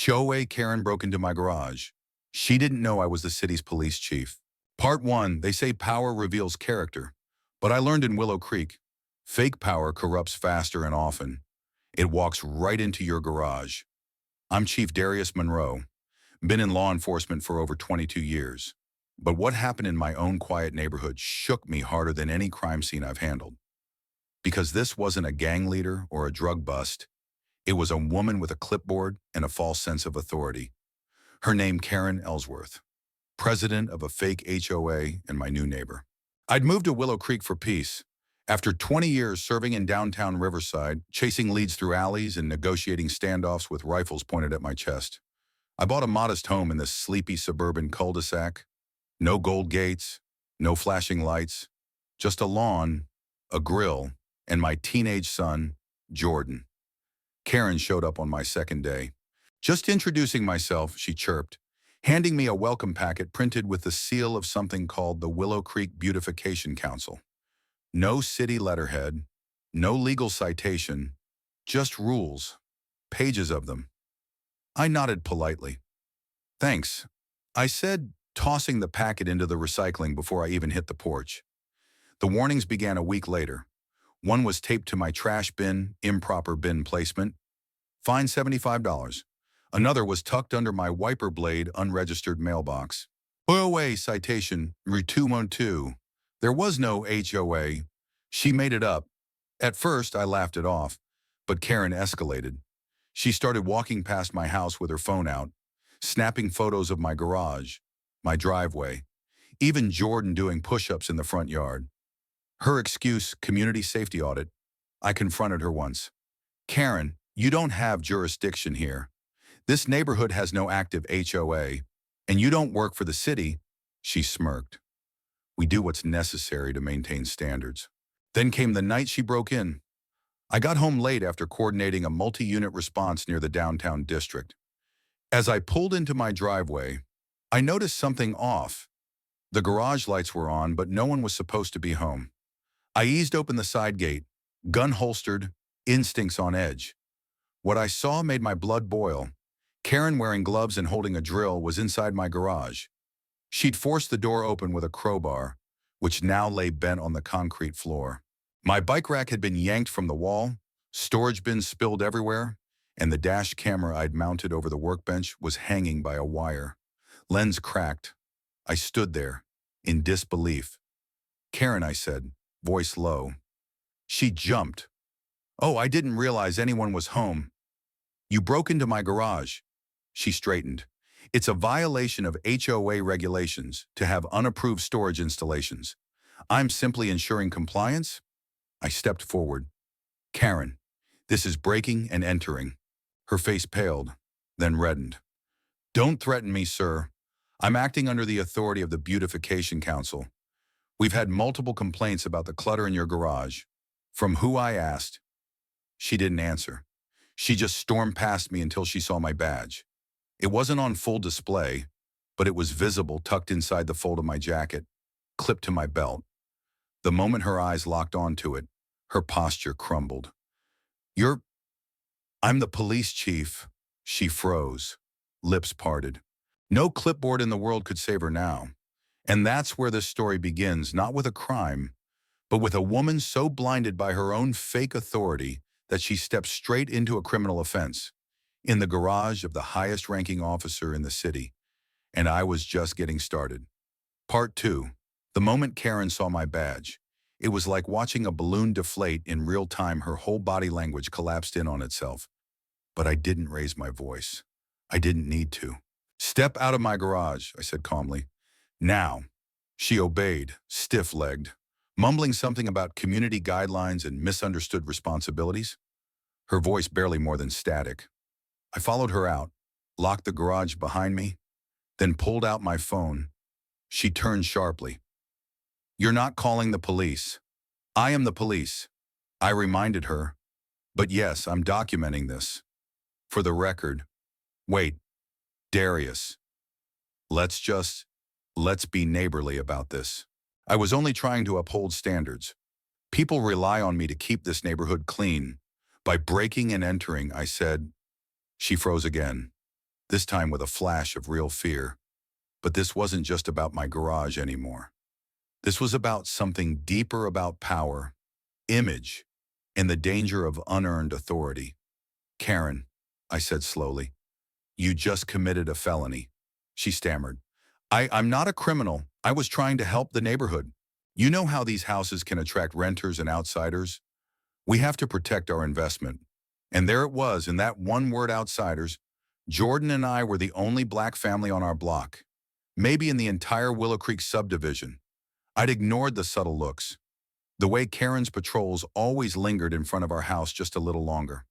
HOA Karen broke into my garage. She didn't know I was the city's police chief. Part 1, they say power reveals character. But I learned in Willow Creek, fake power corrupts faster and often. It walks right into your garage. I'm Chief Darius Monroe, been in law enforcement for over 22 years. But what happened in my own quiet neighborhood shook me harder than any crime scene I've handled. Because this wasn't a gang leader or a drug bust. It was a woman with a clipboard and a false sense of authority. Her name Karen Ellsworth, president of a fake HOA and my new neighbor. I'd moved to Willow Creek for peace. After 20 years serving in downtown Riverside, chasing leads through alleys and negotiating standoffs with rifles pointed at my chest, I bought a modest home in this sleepy suburban cul-de-sac. No gold gates, no flashing lights, just a lawn, a grill, and my teenage son, Jordan. Karen showed up on my second day. Just introducing myself, she chirped, handing me a welcome packet printed with the seal of something called the Willow Creek Beautification Council. No city letterhead, no legal citation, just rules, pages of them. I nodded politely. Thanks, I said, tossing the packet into the recycling before I even hit the porch. The warnings began a week later. One was taped to my trash bin, improper bin placement, fine $75. Another was tucked under my wiper blade, unregistered mailbox. HOA citation, re-212. There was no HOA. She made it up. At first, I laughed it off, but Karen escalated. She started walking past my house with her phone out, snapping photos of my garage, my driveway, even Jordan doing push-ups in the front yard. Her excuse, community safety audit. I confronted her once. Karen, you don't have jurisdiction here. This neighborhood has no active HOA, and you don't work for the city. She smirked. We do what's necessary to maintain standards. Then came the night she broke in. I got home late after coordinating a multi-unit response near the downtown district. As I pulled into my driveway, I noticed something off. The garage lights were on, but no one was supposed to be home. I eased open the side gate, gun holstered, instincts on edge. What I saw made my blood boil. Karen, wearing gloves and holding a drill, was inside my garage. She'd forced the door open with a crowbar, which now lay bent on the concrete floor. My bike rack had been yanked from the wall, storage bins spilled everywhere, and the dash camera I'd mounted over the workbench was hanging by a wire. Lens cracked. I stood there, in disbelief. Karen, I said, voice low. She jumped. Oh, I didn't realize anyone was home. You broke into my garage. She straightened. It's a violation of HOA regulations to have unapproved storage installations. I'm simply ensuring compliance. I stepped forward. Karen, this is breaking and entering. Her face paled, then reddened. Don't threaten me, sir. I'm acting under the authority of the Beautification Council. We've had multiple complaints about the clutter in your garage. From who, I asked. She didn't answer. She just stormed past me until she saw my badge. It wasn't on full display, but it was visible tucked inside the fold of my jacket, clipped to my belt. The moment her eyes locked onto it, her posture crumbled. I'm the police chief. She froze, lips parted. No clipboard in the world could save her now. And that's where this story begins, not with a crime, but with a woman so blinded by her own fake authority that she stepped straight into a criminal offense, in the garage of the highest-ranking officer in the city. And I was just getting started. Part 2. The moment Karen saw my badge, it was like watching a balloon deflate in real time. Her whole body language collapsed in on itself. But I didn't raise my voice. I didn't need to. Step out of my garage, I said calmly. Now. She obeyed, stiff-legged, mumbling something about community guidelines and misunderstood responsibilities. Her voice barely more than static. I followed her out, locked the garage behind me, then pulled out my phone. She turned sharply. You're not calling the police. I am the police, I reminded her. But yes, I'm documenting this. For the record. Wait, Darius. Let's be neighborly about this. I was only trying to uphold standards. People rely on me to keep this neighborhood clean. By breaking and entering, I said. She froze again. this time with a flash of real fear. But this wasn't just about my garage anymore. This was about something deeper, about power, image, and the danger of unearned authority. Karen, I said slowly, you just committed a felony. She stammered. I'm not a criminal. I was trying to help the neighborhood. You know how these houses can attract renters and outsiders? We have to protect our investment. And there it was, in that one word, outsiders. Jordan and I were the only black family on our block, maybe in the entire Willow Creek subdivision. I'd ignored the subtle looks, the way Karen's patrols always lingered in front of our house just a little longer,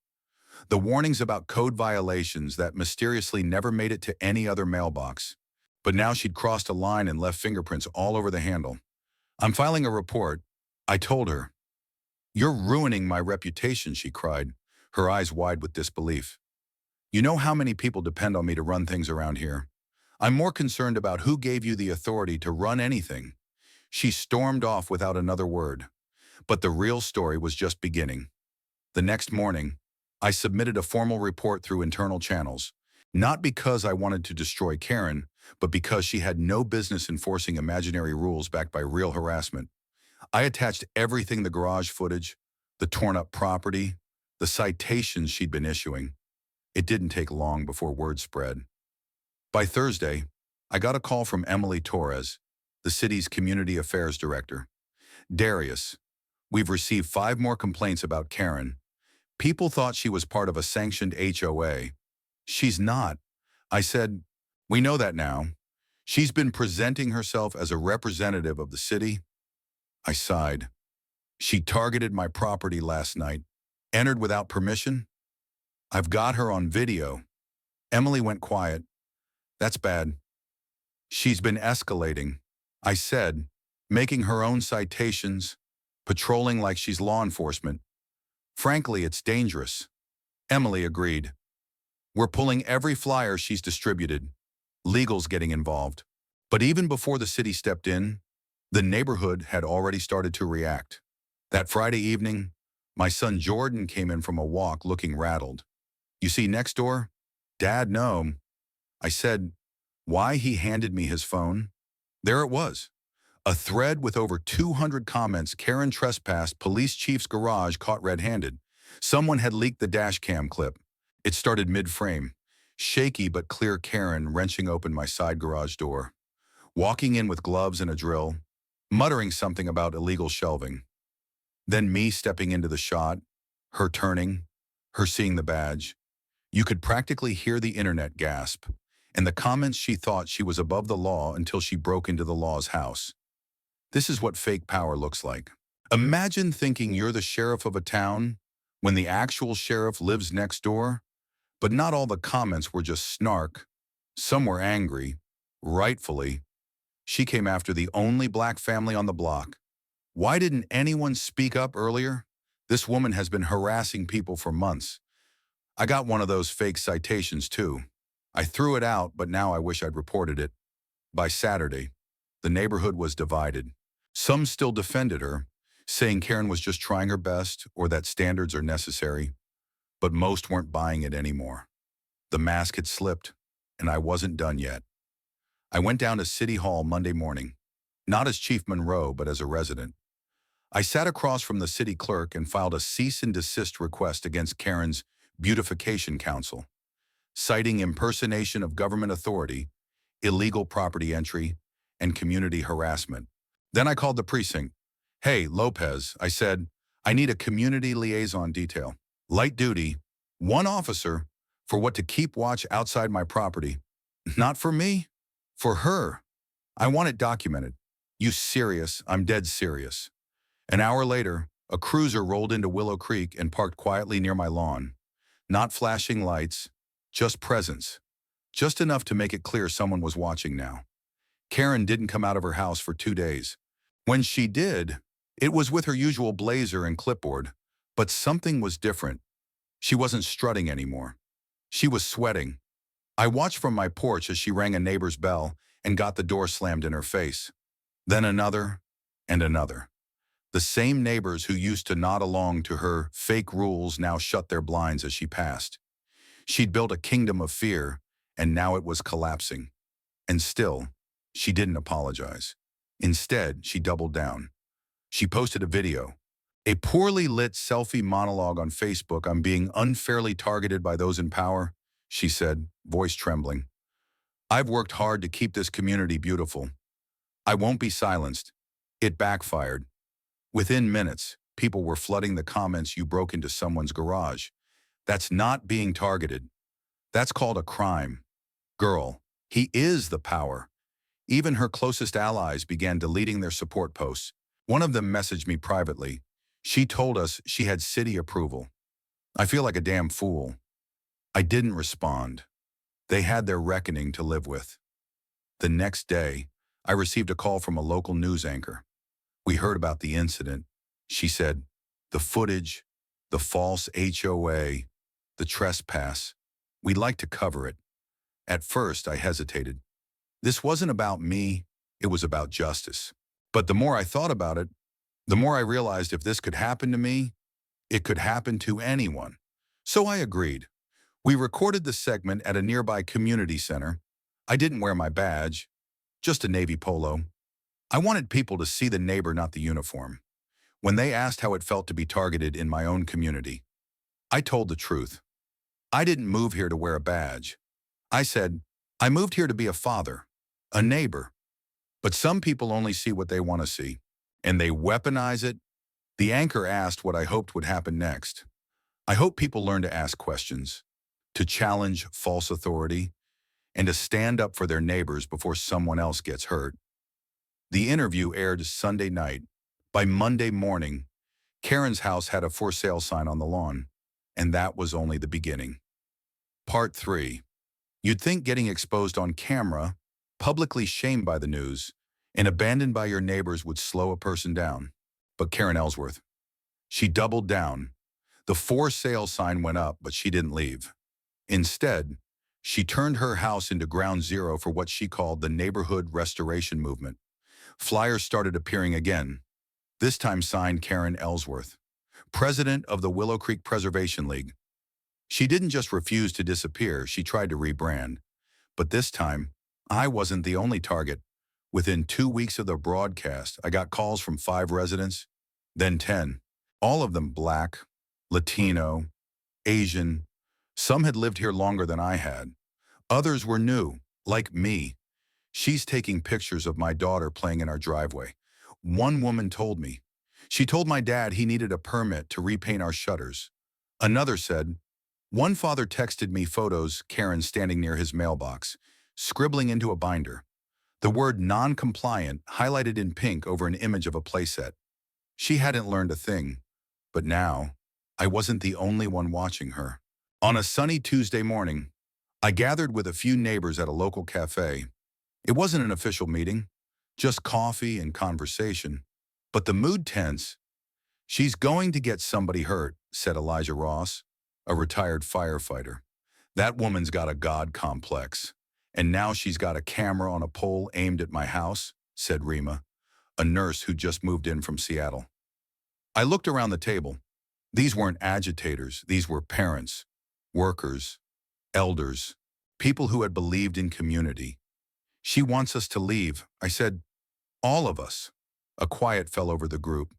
the warnings about code violations that mysteriously never made it to any other mailbox. But now she'd crossed a line and left fingerprints all over the handle. I'm filing a report, I told her. You're ruining my reputation, she cried, her eyes wide with disbelief. You know how many people depend on me to run things around here? I'm more concerned about who gave you the authority to run anything. She stormed off without another word. But the real story was just beginning. The next morning, I submitted a formal report through internal channels, not because I wanted to destroy Karen, but because she had no business enforcing imaginary rules backed by real harassment. I attached everything: the garage footage, the torn-up property, the citations she'd been issuing. It didn't take long before word spread. By Thursday, I got a call from Emily Torres, the city's community affairs director. Darius, we've received 5 more complaints about Karen. People thought she was part of a sanctioned HOA. She's not. I said, we know that now. She's been presenting herself as a representative of the city. I sighed. She targeted my property last night, entered without permission. I've got her on video. Emily went quiet. That's bad. She's been escalating, I said, making her own citations, patrolling like she's law enforcement. Frankly, it's dangerous. Emily agreed. We're pulling every flyer she's distributed. Legal's getting involved. But even before the city stepped in, the neighborhood had already started to react. That Friday evening, my son Jordan came in from a walk looking rattled. You see next door? Dad, no. I said, why? He handed me his phone. There it was. A thread with over 200 comments. Karen trespassed police chief's garage, caught red-handed. Someone had leaked the dash cam clip. It started mid-frame. Shaky but clear Karen wrenching open my side garage door, walking in with gloves and a drill, muttering something about illegal shelving. Then me stepping into the shot, her turning, her seeing the badge. You could practically hear the internet gasp, and the comments: she thought she was above the law until she broke into the law's house. This is what fake power looks like. Imagine thinking you're the sheriff of a town when the actual sheriff lives next door. But not all the comments were just snark. Some were angry, rightfully. She came after the only black family on the block. Why didn't anyone speak up earlier? This woman has been harassing people for months. I got one of those fake citations too. I threw it out, but now I wish I'd reported it. By Saturday, the neighborhood was divided. Some still defended her, saying Karen was just trying her best or that standards are necessary. But most weren't buying it anymore. The mask had slipped, and I wasn't done yet. I went down to City Hall Monday morning, not as Chief Monroe, but as a resident. I sat across from the city clerk and filed a cease and desist request against Karen's Beautification Council, citing impersonation of government authority, illegal property entry, and community harassment. Then I called the precinct. Hey, Lopez, I said, I need a community liaison detail. Light duty, 1 officer, for what? To keep watch outside my property. Not for me, for her. I want it documented. You serious? I'm dead serious. An hour later, a cruiser rolled into Willow Creek and parked quietly near my lawn. Not flashing lights, just presence. Just enough to make it clear someone was watching now. Karen didn't come out of her house for 2 days. When she did, it was with her usual blazer and clipboard, but something was different. She wasn't strutting anymore. She was sweating. I watched from my porch as she rang a neighbor's bell and got the door slammed in her face. Then another and another. The same neighbors who used to nod along to her fake rules now shut their blinds as she passed. She'd built a kingdom of fear, and now it was collapsing. And still, she didn't apologize. Instead, she doubled down. She posted a video. A poorly lit selfie monologue on Facebook on being unfairly targeted by those in power, she said, voice trembling. I've worked hard to keep this community beautiful. I won't be silenced. It backfired. Within minutes, people were flooding the comments. You broke into someone's garage. That's not being targeted. That's called a crime. Girl, he is the power. Even her closest allies began deleting their support posts. One of them messaged me privately. She told us she had city approval. I feel like a damn fool. I didn't respond. They had their reckoning to live with. The next day, I received a call from a local news anchor. We heard about the incident. She said, the footage, the false HOA, the trespass. We'd like to cover it. At first, I hesitated. This wasn't about me, it was about justice. But the more I thought about it, the more I realized if this could happen to me, it could happen to anyone. So I agreed. We recorded the segment at a nearby community center. I didn't wear my badge, just a navy polo. I wanted people to see the neighbor, not the uniform. When they asked how it felt to be targeted in my own community, I told the truth. I didn't move here to wear a badge. I said, I moved here to be a father, a neighbor. But some people only see what they want to see, and they weaponize it. The anchor asked what I hoped would happen next. I hope people learn to ask questions, to challenge false authority, and to stand up for their neighbors before someone else gets hurt. The interview aired Sunday night. By Monday morning, Karen's house had a for sale sign on the lawn, and that was only the beginning. Part 3. You'd think getting exposed on camera, publicly shamed by the news, and abandoned by your neighbors would slow a person down. But Karen Ellsworth, she doubled down. The for sale sign went up, but she didn't leave. Instead, she turned her house into ground zero for what she called the neighborhood restoration movement. Flyers started appearing again, this time signed Karen Ellsworth, president of the Willow Creek Preservation League. She didn't just refuse to disappear, she tried to rebrand. But this time, I wasn't the only target. Within 2 weeks of the broadcast, I got calls from 5 residents, then 10. All of them Black, Latino, Asian. Some had lived here longer than I had. Others were new, like me. She's taking pictures of my daughter playing in our driveway. One woman told me. She told my dad he needed a permit to repaint our shutters. Another said, one father texted me photos Karen standing near his mailbox, scribbling into a binder. The word non-compliant highlighted in pink over an image of a playset. She hadn't learned a thing. But now, I wasn't the only one watching her. On a sunny Tuesday morning, I gathered with a few neighbors at a local cafe. It wasn't an official meeting, just coffee and conversation. But the mood tense. She's going to get somebody hurt, said Elijah Ross, a retired firefighter. That woman's got a God complex. And now she's got a camera on a pole aimed at my house, said Rima, a nurse who just moved in from Seattle. I looked around the table. These weren't agitators, these were parents, workers, elders, people who had believed in community. She wants us to leave, I said. All of us. A quiet fell over the group.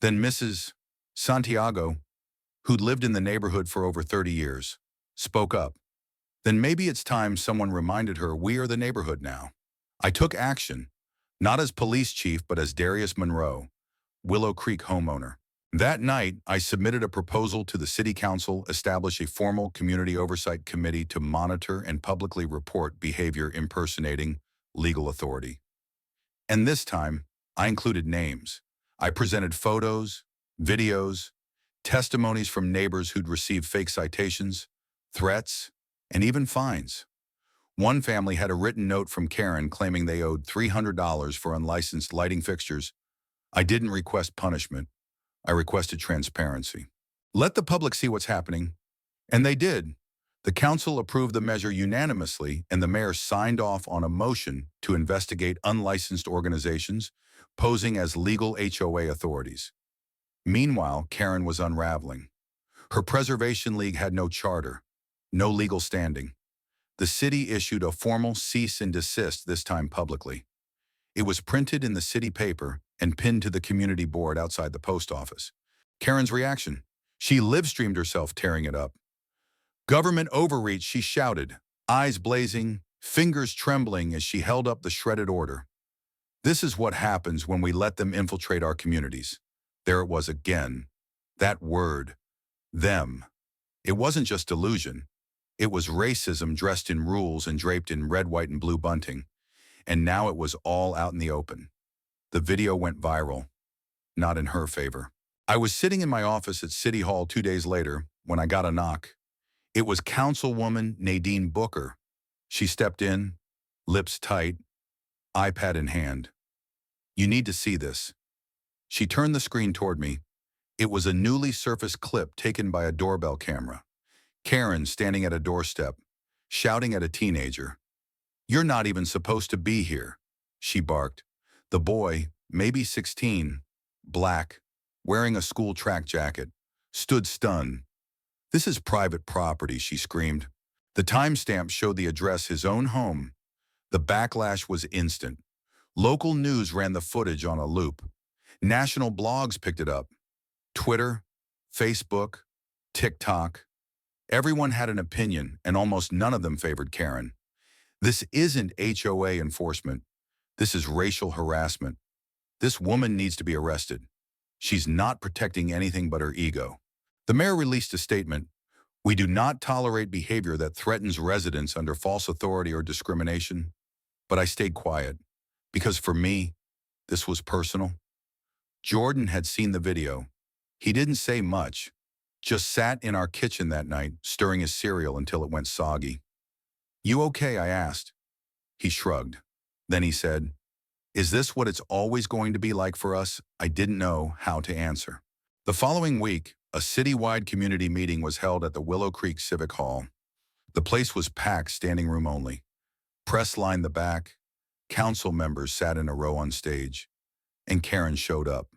Then Mrs. Santiago, who'd lived in the neighborhood for over 30 years, spoke up. Then maybe it's time someone reminded her we are the neighborhood now. I took action, not as police chief, but as Darius Monroe, Willow Creek homeowner. That night, I submitted a proposal to the city council to establish a formal community oversight committee to monitor and publicly report behavior impersonating legal authority. And this time, I included names. I presented photos, videos, testimonies from neighbors who'd received fake citations, threats, and even fines. One family had a written note from Karen claiming they owed $300 for unlicensed lighting fixtures. I didn't request punishment. I requested transparency. Let the public see what's happening. And they did. The council approved the measure unanimously, and the mayor signed off on a motion to investigate unlicensed organizations posing as legal HOA authorities. Meanwhile, Karen was unraveling. Her preservation league had no charter, no legal standing. The city issued a formal cease and desist, this time publicly. It was printed in the city paper and pinned to the community board outside the post office. Karen's reaction: she live-streamed herself tearing it up. "Government overreach," she shouted, eyes blazing, fingers trembling as she held up the shredded order. "This is what happens when we let them infiltrate our communities." There it was again. That word, them. It wasn't just delusion. It was racism dressed in rules and draped in red, white, and blue bunting. And now it was all out in the open. The video went viral, not in her favor. I was sitting in my office at City Hall 2 days later when I got a knock. It was Councilwoman Nadine Booker. She stepped in, lips tight, iPad in hand. "You need to see this." She turned the screen toward me. It was a newly surfaced clip taken by a doorbell camera. Karen standing at a doorstep, shouting at a teenager. "You're not even supposed to be here," she barked. The boy, maybe 16, black, wearing a school track jacket, stood stunned. "This is private property," she screamed. The timestamp showed the address, his own home. The backlash was instant. Local news ran the footage on a loop. National blogs picked it up. Twitter, Facebook, TikTok. Everyone had an opinion, and almost none of them favored Karen. This isn't HOA enforcement. This is racial harassment. This woman needs to be arrested. She's not protecting anything but her ego. The mayor released a statement: "We do not tolerate behavior that threatens residents under false authority or discrimination." But I stayed quiet, because for me, this was personal. Jordan had seen the video. He didn't say much, just sat in our kitchen that night, stirring his cereal until it went soggy. "You okay?" I asked. He shrugged. Then he said, "Is this what it's always going to be like for us?" I didn't know how to answer. The following week, a citywide community meeting was held at the Willow Creek Civic Hall. The place was packed, standing room only. Press lined the back. Council members sat in a row on stage. And Karen showed up.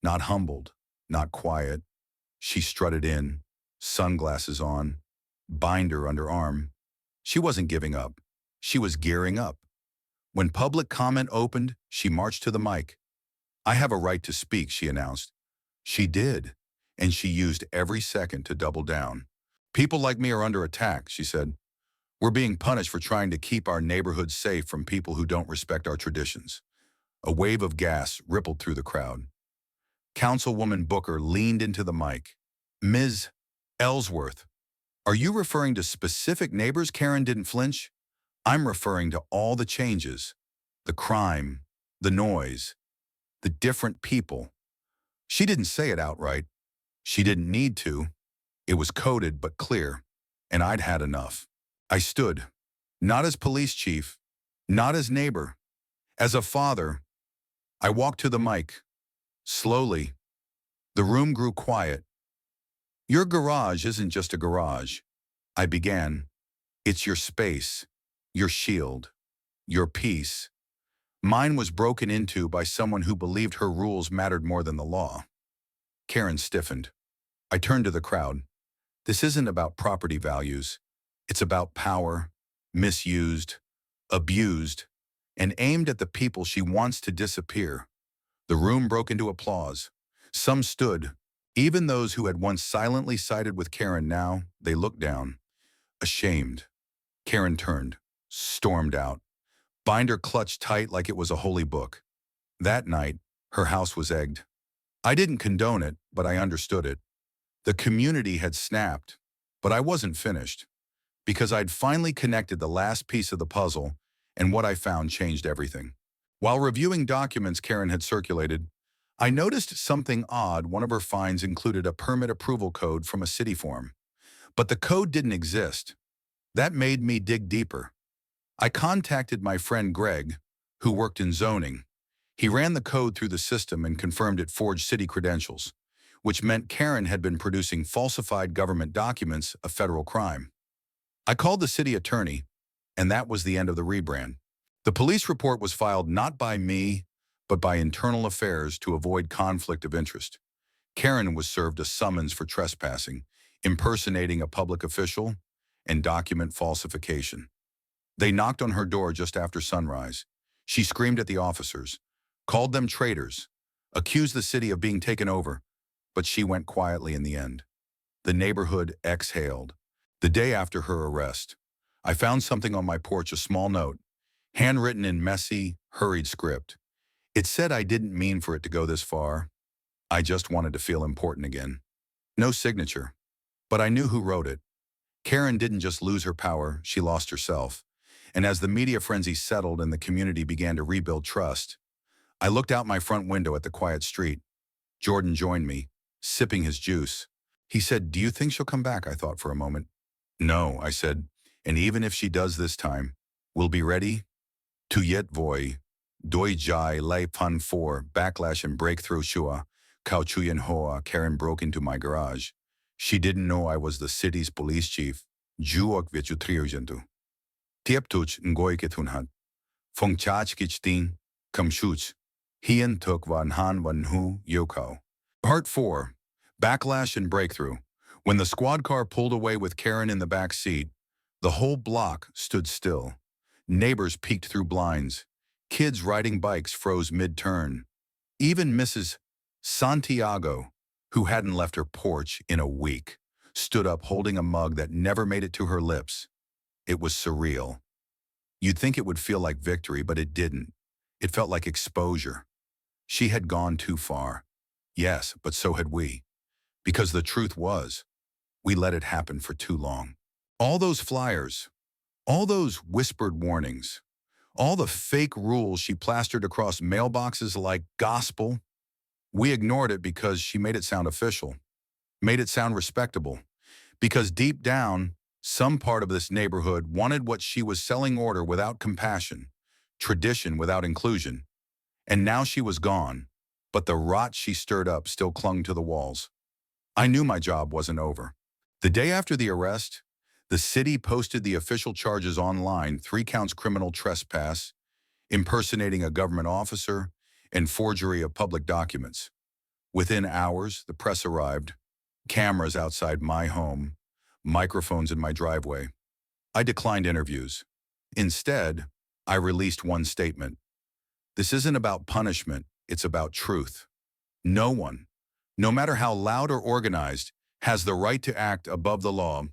Not humbled, not quiet. She strutted in, sunglasses on, binder under arm. She wasn't giving up. She was gearing up. When public comment opened, she marched to the mic. "I have a right to speak," she announced. She did, and she used every second to double down. "People like me are under attack," she said. "We're being punished for trying to keep our neighborhoods safe from people who don't respect our traditions." A wave of gas rippled through the crowd. Councilwoman Booker leaned into the mic. "Ms. Ellsworth, are you referring to specific neighbors?" Karen didn't flinch. "I'm referring to all the changes, the crime, the noise, the different people." She didn't say it outright. She didn't need to. It was coded but clear, and I'd had enough. I stood, not as police chief, not as neighbor, as a father. I walked to the mic. Slowly, the room grew quiet. "Your garage isn't just a garage," I began. "It's your space, your shield, your peace." Mine was broken into by someone who believed her rules mattered more than the law. Karen stiffened. I turned to the crowd. "This isn't about property values. It's about power, misused, abused, and aimed at the people she wants to disappear." The room broke into applause. Some stood. Even those who had once silently sided with Karen, now they looked down, ashamed. Karen turned, stormed out. Binder clutched tight like it was a holy book. That night, her house was egged. I didn't condone it, but I understood it. The community had snapped, but I wasn't finished, because I'd finally connected the last piece of the puzzle, and what I found changed everything. While reviewing documents Karen had circulated, I noticed something odd. One of her finds included a permit approval code from a city form, but the code didn't exist. That made me dig deeper. I contacted my friend Greg, who worked in zoning. He ran the code through the system and confirmed it forged city credentials, which meant Karen had been producing falsified government documents, a federal crime. I called the city attorney, and that was the end of the rebrand. The police report was filed not by me, but by Internal Affairs to avoid conflict of interest. Karen was served a summons for trespassing, impersonating a public official, and document falsification. They knocked on her door just after sunrise. She screamed at the officers, called them traitors, accused the city of being taken over, but she went quietly in the end. The neighborhood exhaled. The day after her arrest, I found something on my porch, a small note, handwritten in messy, hurried script. It said I didn't mean for it to go this far. I just wanted to feel important again. No signature, but I knew who wrote it. Karen didn't just lose her power, she lost herself. And as the media frenzy settled and the community began to rebuild trust, I looked out my front window at the quiet street. Jordan joined me, sipping his juice. He said, "Do you think she'll come back?" I thought for a moment. "No," I said, "and even if she does this time, we'll be ready." To yet voy, doi jai lay pun for, backlash and breakthrough shua, kauchuyan hoa, Karen broke into my garage. She didn't know I was the city's police chief. Juok vichutriujantu. Tieptuch ngoy ketunhat. Fong chach kichting, kamshuch. Hien tuk van han van hu yoko. Part 4. Backlash and Breakthrough. When the squad car pulled away with Karen in the back seat, the whole block stood still. Neighbors peeked through blinds. Kids riding bikes froze mid-turn. Even Mrs. Santiago, who hadn't left her porch in a week, stood up holding a mug that never made it to her lips. It was surreal. You'd think it would feel like victory, but it didn't. It felt like exposure. She had gone too far. Yes, but so had we. Because the truth was, we let it happen for too long. All those flyers, all those whispered warnings, all the fake rules she plastered across mailboxes like gospel, we ignored it because she made it sound official, made it sound respectable, because deep down, some part of this neighborhood wanted what she was selling: order without compassion, tradition without inclusion. And now she was gone, but the rot she stirred up still clung to the walls. I knew my job wasn't over. The day after the arrest, the city posted the official charges online: 3 counts criminal trespass, impersonating a government officer, and forgery of public documents. Within hours, the press arrived, cameras outside my home, microphones in my driveway. I declined interviews. Instead, I released one statement. This isn't about punishment, it's about truth. No one, no matter how loud or organized, has the right to act above the law.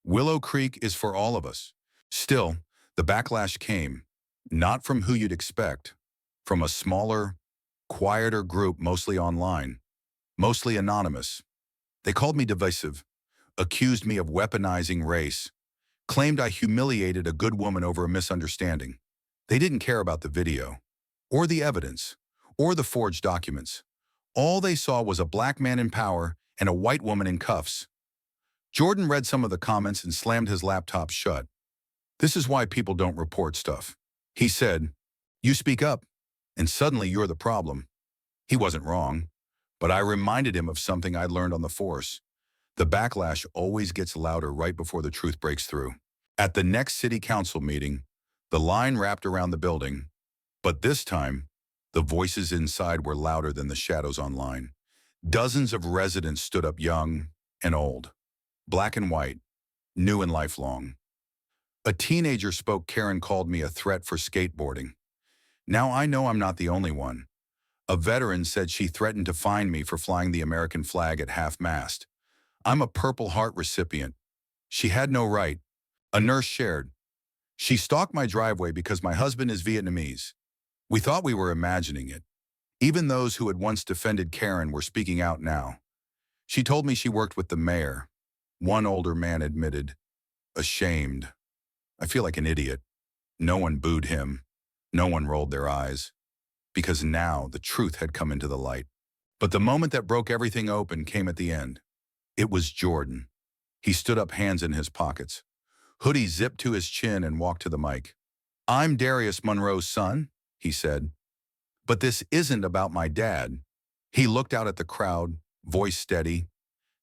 Willow Creek is for all of us. Still, the backlash came, not from who you'd expect, from a smaller, quieter group, mostly online, mostly anonymous. They called me divisive, accused me of weaponizing race, claimed I humiliated a good woman over a misunderstanding. They didn't care about the video, or the evidence, or the forged documents. All they saw was a black man in power and a white woman in cuffs. Jordan read some of the comments and slammed his laptop shut. "This is why people don't report stuff," he said. "You speak up, and suddenly you're the problem." He wasn't wrong, but I reminded him of something I'd learned on the force. The backlash always gets louder right before the truth breaks through. At the next city council meeting, the line wrapped around the building, but this time, the voices inside were louder than the shadows online. Dozens of residents stood up, young and old, black and white, new and lifelong. A teenager spoke. Karen called me a threat for skateboarding. Now I know I'm not the only one. A veteran said she threatened to fine me for flying the American flag at half-mast. I'm a Purple Heart recipient. She had no right. A nurse shared. She stalked my driveway because my husband is Vietnamese. We thought we were imagining it. Even those who had once defended Karen were speaking out now. She told me she worked with the mayor. One older man admitted, ashamed. I feel like an idiot. No one booed him. No one rolled their eyes. Because now the truth had come into the light. But the moment that broke everything open came at the end. It was Jordan. He stood up, hands in his pockets, hoodie zipped to his chin, and walked to the mic. "I'm Darius Monroe's son," he said. "But this isn't about my dad." He looked out at the crowd, voice steady.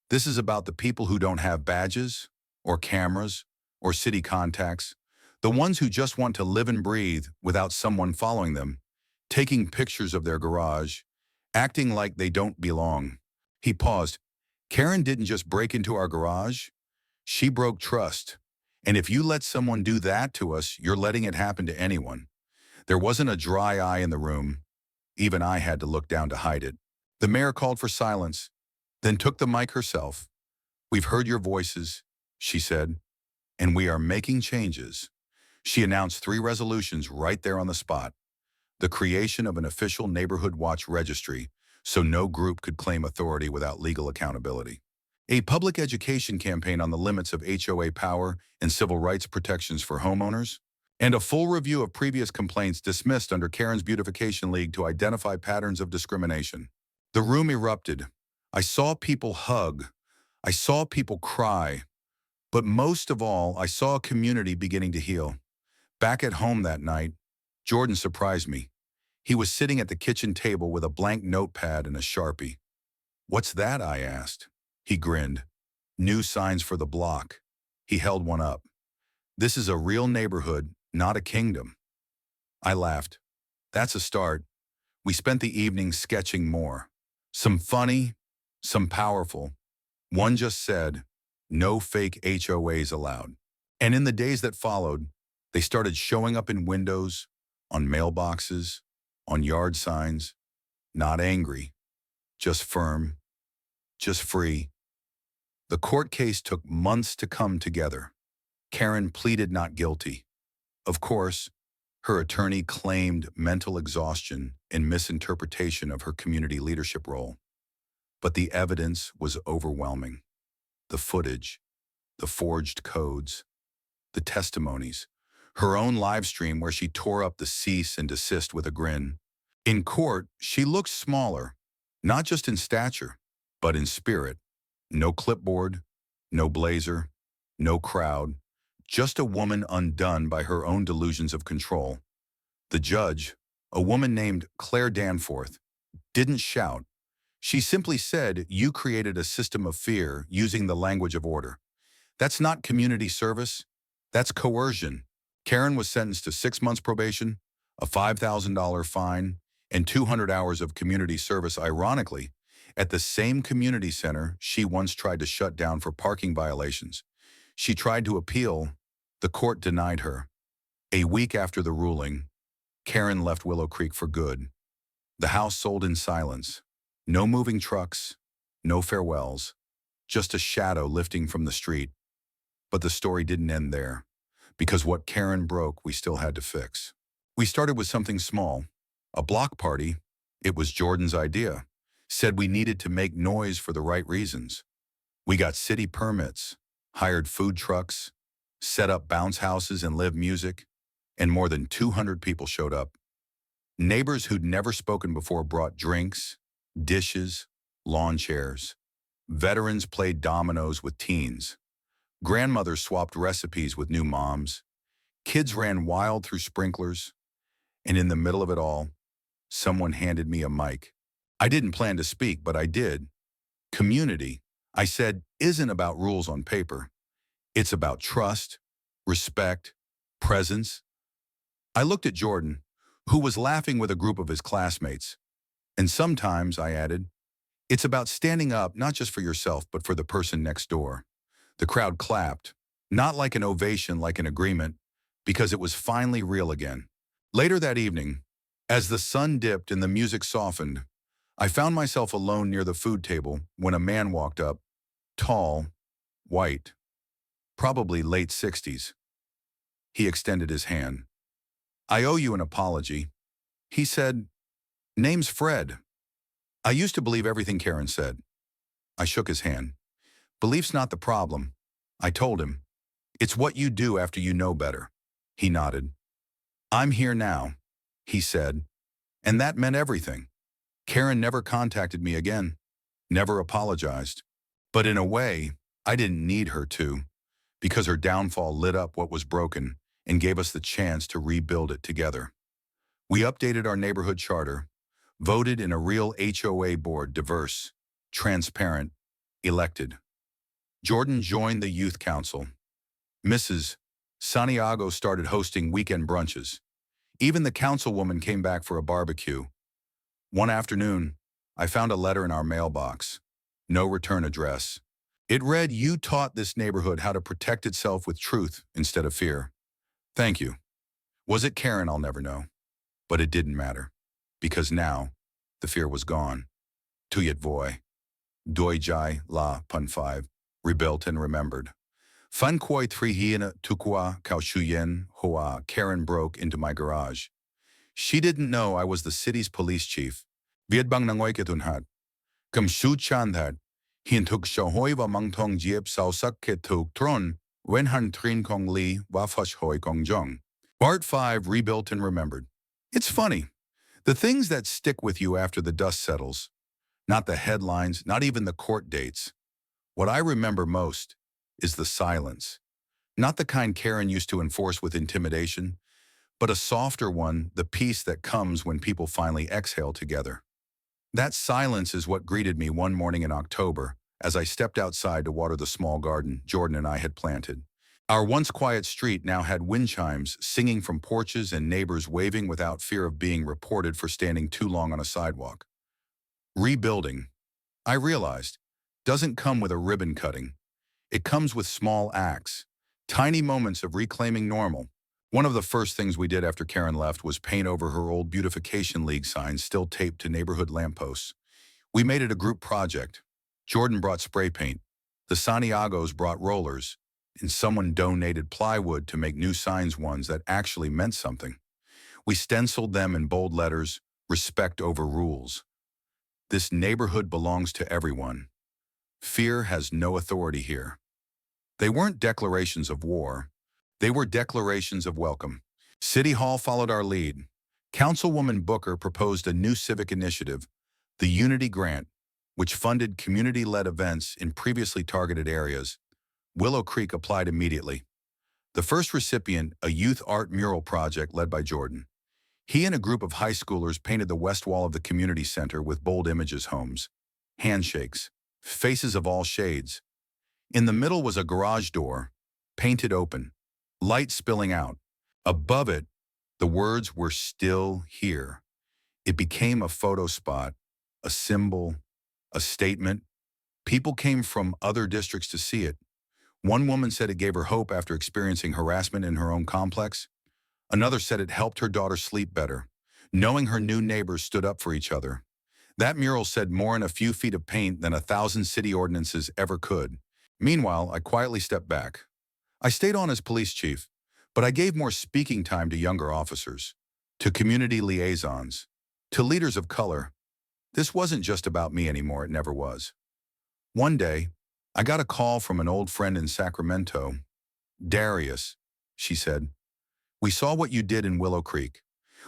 "This is about the people who don't have badges, or cameras, or city contacts. The ones who just want to live and breathe without someone following them, taking pictures of their garage, acting like they don't belong." He paused. "Karen didn't just break into our garage. She broke trust. And if you let someone do that to us, you're letting it happen to anyone. There wasn't a dry eye in the room. Even I had to look down to hide it. The mayor called for silence, then took the mic herself. "We've heard your voices," she said, "and we are making changes." She announced 3 resolutions right there on the spot. The creation of an official neighborhood watch registry, so no group could claim authority without legal accountability. A public education campaign on the limits of HOA power and civil rights protections for homeowners, and a full review of previous complaints dismissed under Karen's Beautification League to identify patterns of discrimination. The room erupted. I saw people hug. I saw people cry. But most of all, I saw a community beginning to heal. Back at home that night, Jordan surprised me. He was sitting at the kitchen table with a blank notepad and a Sharpie. "What's that?" I asked. He grinned. "New signs for the block." He held one up. "This is a real neighborhood, not a kingdom." I laughed. "That's a start." We spent the evening sketching more. Some funny, some powerful. One just said, "No fake HOAs allowed." And in the days that followed, they started showing up in windows, on mailboxes, on yard signs. Not angry, just firm, just free. The court case took months to come together. Karen pleaded not guilty. Of course, her attorney claimed mental exhaustion and misinterpretation of her community leadership role. But the evidence was overwhelming. The footage, the forged codes, the testimonies, her own live stream where she tore up the cease and desist with a grin. In court, she looked smaller, not just in stature, but in spirit. No clipboard, no blazer, no crowd, just a woman undone by her own delusions of control. The judge, a woman named Claire Danforth, didn't shout. She simply said, "You created a system of fear using the language of order. That's not community service. That's coercion." Karen was sentenced to 6 months probation, a $5,000 fine, and 200 hours of community service, ironically, at the same community center she once tried to shut down for parking violations. She tried to appeal. The court denied her. A week after the ruling, Karen left Willow Creek for good. The house sold in silence. No moving trucks, no farewells, just a shadow lifting from the street. But the story didn't end there, because what Karen broke, we still had to fix. We started with something small, a block party. It was Jordan's idea. Said we needed to make noise for the right reasons. We got city permits, hired food trucks, set up bounce houses and live music, and more than 200 people showed up. Neighbors who'd never spoken before brought drinks, dishes, lawn chairs. Veterans played dominoes with teens. Grandmothers swapped recipes with new moms. Kids ran wild through sprinklers. And in the middle of it all, someone handed me a mic. I didn't plan to speak, but I did. Community, I said, isn't about rules on paper. It's about trust, respect, presence. I looked at Jordan, who was laughing with a group of his classmates. And sometimes, I added, it's about standing up not just for yourself, but for the person next door. The crowd clapped, not like an ovation, like an agreement, because it was finally real again. Later that evening, as the sun dipped and the music softened, I found myself alone near the food table when a man walked up, tall, white, probably late 60s. He extended his hand. "I owe you an apology." He said, "Name's Fred." I used to believe everything Karen said. I shook his hand. "Belief's not the problem." I told him. "It's what you do after you know better." He nodded. "I'm here now," he said, and that meant everything. Karen never contacted me again, never apologized. But in a way, I didn't need her to, because her downfall lit up what was broken and gave us the chance to rebuild it together. We updated our neighborhood charter, voted in a real HOA board, diverse, transparent, elected. Jordan joined the youth council. Mrs. Santiago started hosting weekend brunches. Even the councilwoman came back for a barbecue. One afternoon, I found a letter in our mailbox. No return address. It read, "You taught this neighborhood how to protect itself with truth instead of fear. Thank you." Was it Karen? I'll never know. But it didn't matter. Because now, the fear was gone. Tuyet voy. Doi jai la pun 5. Rebuilt and remembered. Fun koi 3 hiena tukwa kao shuyen hoa Karen broke into my garage. She didn't know I was the city's police chief. Vietbang nangoy ketunhat. Kam shu chandhat. Hien tuk shahoy wa mangtong jiep sausak ke tuk tron. Wen han trin kong li wa fush hoi kong jong. Part 5, Rebuilt and Remembered. It's funny. The things that stick with you after the dust settles. Not the headlines, not even the court dates. What I remember most is the silence. Not the kind Karen used to enforce with intimidation, but a softer one, the peace that comes when people finally exhale together. That silence is what greeted me one morning in October as I stepped outside to water the small garden Jordan and I had planted. Our once quiet street now had wind chimes singing from porches and neighbors waving without fear of being reported for standing too long on a sidewalk. Rebuilding, I realized, doesn't come with a ribbon cutting. It comes with small acts, tiny moments of reclaiming normal. One of the first things we did after Karen left was paint over her old Beautification League signs still taped to neighborhood lampposts. We made it a group project. Jordan brought spray paint, the Santiagos brought rollers, and someone donated plywood to make new signs, ones that actually meant something. We stenciled them in bold letters, "Respect over rules." This neighborhood belongs to everyone. Fear has no authority here. They weren't declarations of war. They were declarations of welcome. City Hall followed our lead. Councilwoman Booker proposed a new civic initiative, the Unity Grant, which funded community-led events in previously targeted areas. Willow Creek applied immediately. The first recipient, a youth art mural project led by Jordan. He and a group of high schoolers painted the west wall of the community center with bold images: homes, handshakes, faces of all shades. In the middle was a garage door, painted open, light spilling out. Above it, the words "We're still here." It became a photo spot, a symbol, a statement. People came from other districts to see it. One woman said it gave her hope after experiencing harassment in her own complex. Another said it helped her daughter sleep better, knowing her new neighbors stood up for each other. That mural said more in a few feet of paint than 1,000 city ordinances ever could. Meanwhile, I quietly stepped back. I stayed on as police chief, but I gave more speaking time to younger officers, to community liaisons, to leaders of color. This wasn't just about me anymore, it never was. One day, I got a call from an old friend in Sacramento. "Darius," she said, "we saw what you did in Willow Creek.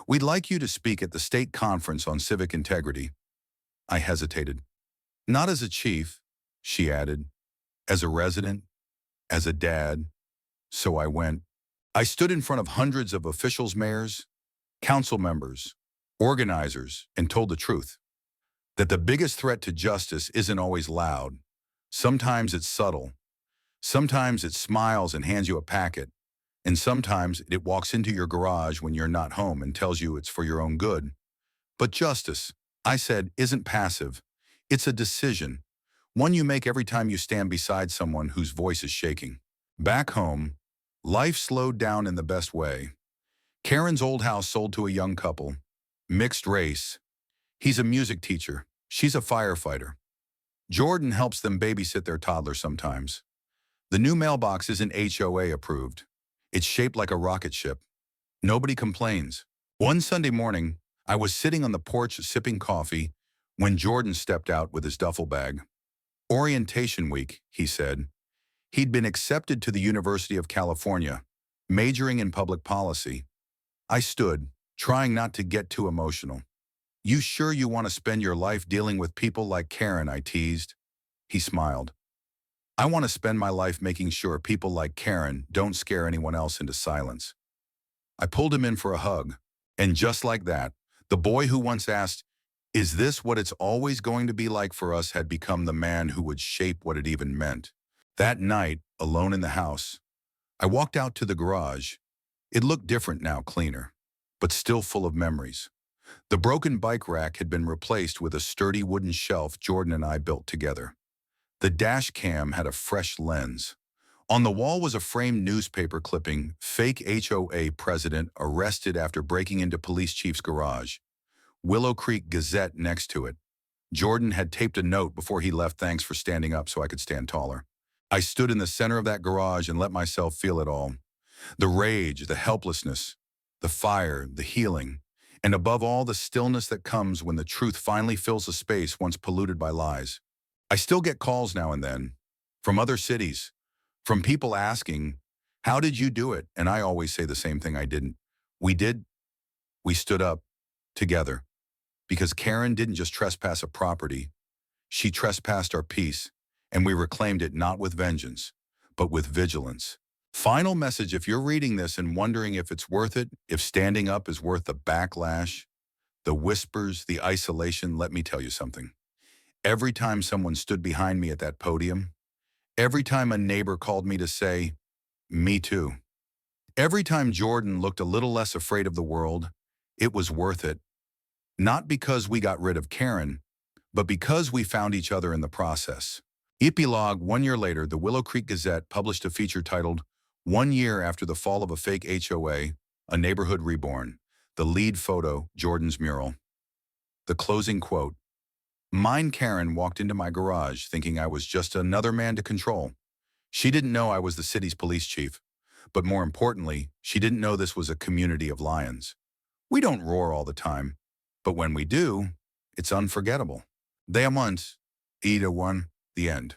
We'd like you to speak at the state conference on civic integrity." I hesitated. "Not as a chief," she added, "as a resident, as a dad." So I went. I stood in front of hundreds of officials, mayors, council members, organizers, and told the truth. That the biggest threat to justice isn't always loud. Sometimes it's subtle. Sometimes it smiles and hands you a packet. And sometimes it walks into your garage when you're not home and tells you it's for your own good. But justice, I said, isn't passive. It's a decision. One you make every time you stand beside someone whose voice is shaking. Back home, life slowed down in the best way. Karen's old house sold to a young couple. Mixed race. He's a music teacher. She's a firefighter. Jordan helps them babysit their toddler sometimes. The new mailbox isn't HOA approved. It's shaped like a rocket ship. Nobody complains. One Sunday morning, I was sitting on the porch sipping coffee when Jordan stepped out with his duffel bag. Orientation week, he said. He'd been accepted to the University of California, majoring in public policy. I stood, trying not to get too emotional. "You sure you want to spend your life dealing with people like Karen?" I teased. He smiled. "I want to spend my life making sure people like Karen don't scare anyone else into silence." I pulled him in for a hug. And just like that, the boy who once asked, "Is this what it's always going to be like for us?" had become the man who would shape what it even meant. That night, alone in the house, I walked out to the garage. It looked different now, cleaner, but still full of memories. The broken bike rack had been replaced with a sturdy wooden shelf Jordan and I built together. The dash cam had a fresh lens. On the wall was a framed newspaper clipping, fake HOA president arrested after breaking into police chief's garage. Willow Creek Gazette next to it. Jordan had taped a note before he left, thanks for standing up so I could stand taller. I stood in the center of that garage and let myself feel it all. The rage, the helplessness, the fire, the healing, and above all, the stillness that comes when the truth finally fills a space once polluted by lies. I still get calls now and then, from other cities, from people asking, how did you do it? And I always say the same thing: I didn't. We did. We stood up together. Because Karen didn't just trespass a property, she trespassed our peace, and we reclaimed it not with vengeance, but with vigilance. Final message: if you're reading this and wondering if it's worth it, if standing up is worth the backlash, the whispers, the isolation, let me tell you something. Every time someone stood behind me at that podium, every time a neighbor called me to say, me too, every time Jordan looked a little less afraid of the world, it was worth it. Not because we got rid of Karen, but because we found each other in the process. Epilogue: 1 year later, the Willow Creek Gazette published a feature titled, "1 Year After the Fall of a Fake HOA, A Neighborhood Reborn." The lead photo, Jordan's mural. The closing quote: "Mine Karen walked into my garage thinking I was just another man to control. She didn't know I was the city's police chief. But more importantly, she didn't know this was a community of lions. We don't roar all the time, but when we do, it's unforgettable." Diamant, Ida 1, the end.